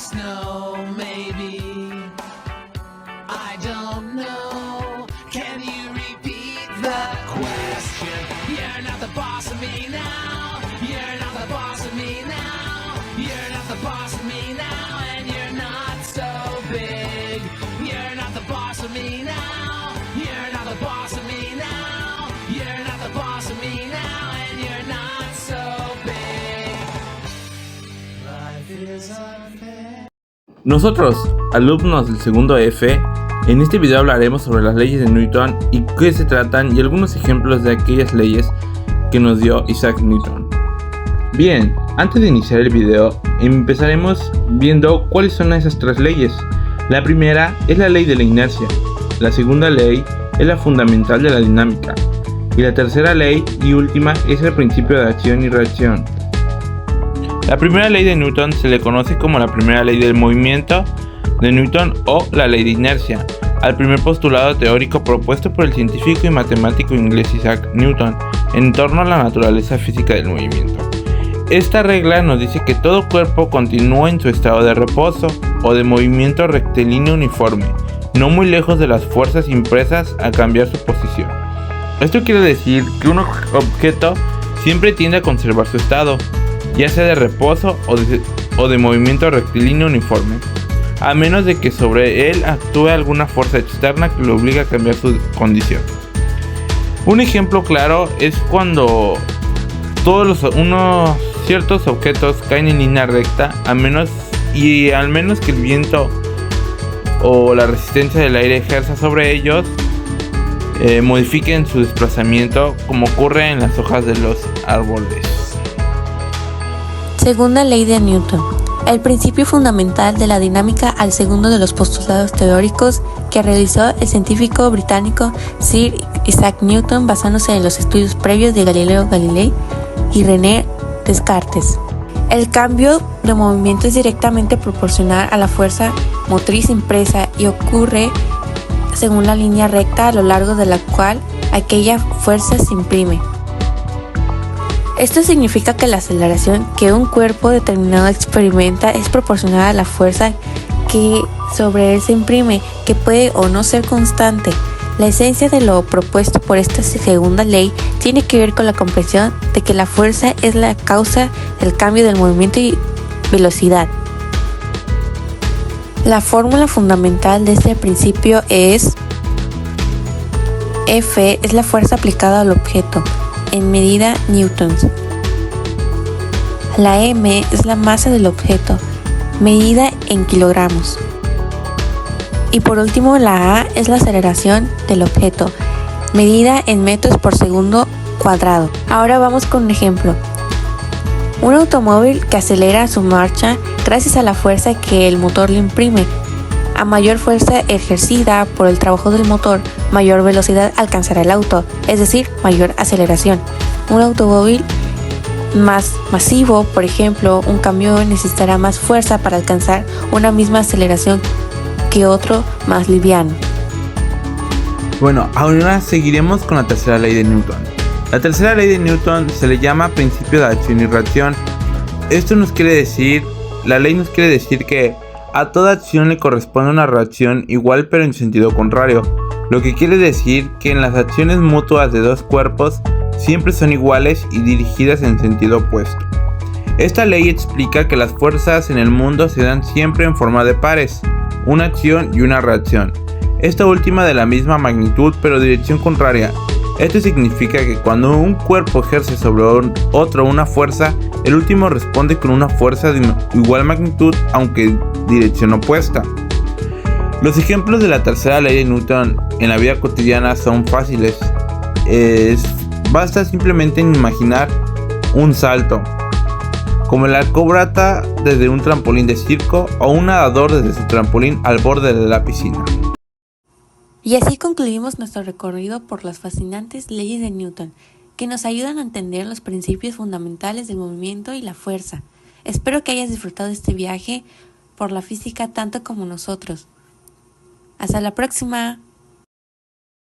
snow, maybe. I don't know. Can you repeat the question? You're not the boss of me now. You're not the boss of me now. You're not the boss of me now, and you're not so big. You're not the boss of me now. You're not the boss of me now. You're not the boss of me now, and you're not so big. Life is unfair. Nosotros, alumnos del segundo F, en este video hablaremos sobre las leyes de Newton y qué se tratan y algunos ejemplos de aquellas leyes que nos dio Isaac Newton. Bien, antes de iniciar el video, empezaremos viendo cuáles son esas tres leyes. La primera es la ley de la inercia, la segunda ley es la fundamental de la dinámica y la tercera ley y última es el principio de acción y reacción. La primera ley de Newton se le conoce como la primera ley del movimiento de Newton o la ley de inercia, al primer postulado teórico propuesto por el científico y matemático inglés Isaac Newton en torno a la naturaleza física del movimiento. Esta regla nos dice que todo cuerpo continúa en su estado de reposo o de movimiento rectilíneo uniforme, no muy lejos de las fuerzas impresas a cambiar su posición. Esto quiere decir que un objeto siempre tiende a conservar su estado, ya sea de reposo o de movimiento rectilíneo uniforme, a menos de que sobre él actúe alguna fuerza externa que lo obligue a cambiar su condición. Un ejemplo claro es cuando unos ciertos objetos caen en línea recta, al menos que el viento o la resistencia del aire ejerza sobre ellos, modifiquen su desplazamiento, como ocurre en las hojas de los árboles. Segunda ley de Newton. El principio fundamental de la dinámica al segundo de los postulados teóricos que realizó el científico británico Sir Isaac Newton basándose en los estudios previos de Galileo Galilei y René Descartes. El cambio de movimiento es directamente proporcional a la fuerza motriz impresa y ocurre según la línea recta a lo largo de la cual aquella fuerza se imprime. Esto significa que la aceleración que un cuerpo determinado experimenta es proporcional a la fuerza que sobre él se imprime, que puede o no ser constante. La esencia de lo propuesto por esta segunda ley tiene que ver con la comprensión de que la fuerza es la causa del cambio del movimiento y velocidad. La fórmula fundamental de este principio es F es la fuerza aplicada al objeto en medida newtons. La m es la masa del objeto, medida en kilogramos. Y por último, la a es la aceleración del objeto, medida en metros por segundo cuadrado. Ahora vamos con un ejemplo. Un automóvil que acelera su marcha gracias a la fuerza que el motor le imprime. A mayor fuerza ejercida por el trabajo del motor, mayor velocidad alcanzará el auto, es decir, mayor aceleración. Un automóvil más masivo, por ejemplo, un camión necesitará más fuerza para alcanzar una misma aceleración que otro más liviano. Bueno, ahora seguiremos con la tercera ley de Newton. La tercera ley de Newton se le llama principio de acción y reacción. La ley nos quiere decir que a toda acción le corresponde una reacción igual pero en sentido contrario, lo que quiere decir que en las acciones mutuas de dos cuerpos siempre son iguales y dirigidas en sentido opuesto. Esta ley explica que las fuerzas en el mundo se dan siempre en forma de pares, una acción y una reacción, esta última de la misma magnitud pero dirección contraria. Esto significa que cuando un cuerpo ejerce sobre otro una fuerza, el último responde con una fuerza de igual magnitud aunque dirección opuesta. Los ejemplos de la tercera ley de Newton en la vida cotidiana son fáciles. Basta simplemente imaginar un salto, como el acróbata desde un trampolín de circo o un nadador desde su trampolín al borde de la piscina. Y así concluimos nuestro recorrido por las fascinantes leyes de Newton, que nos ayudan a entender los principios fundamentales del movimiento y la fuerza. Espero que hayas disfrutado de este viaje por la física tanto como nosotros. Hasta la próxima.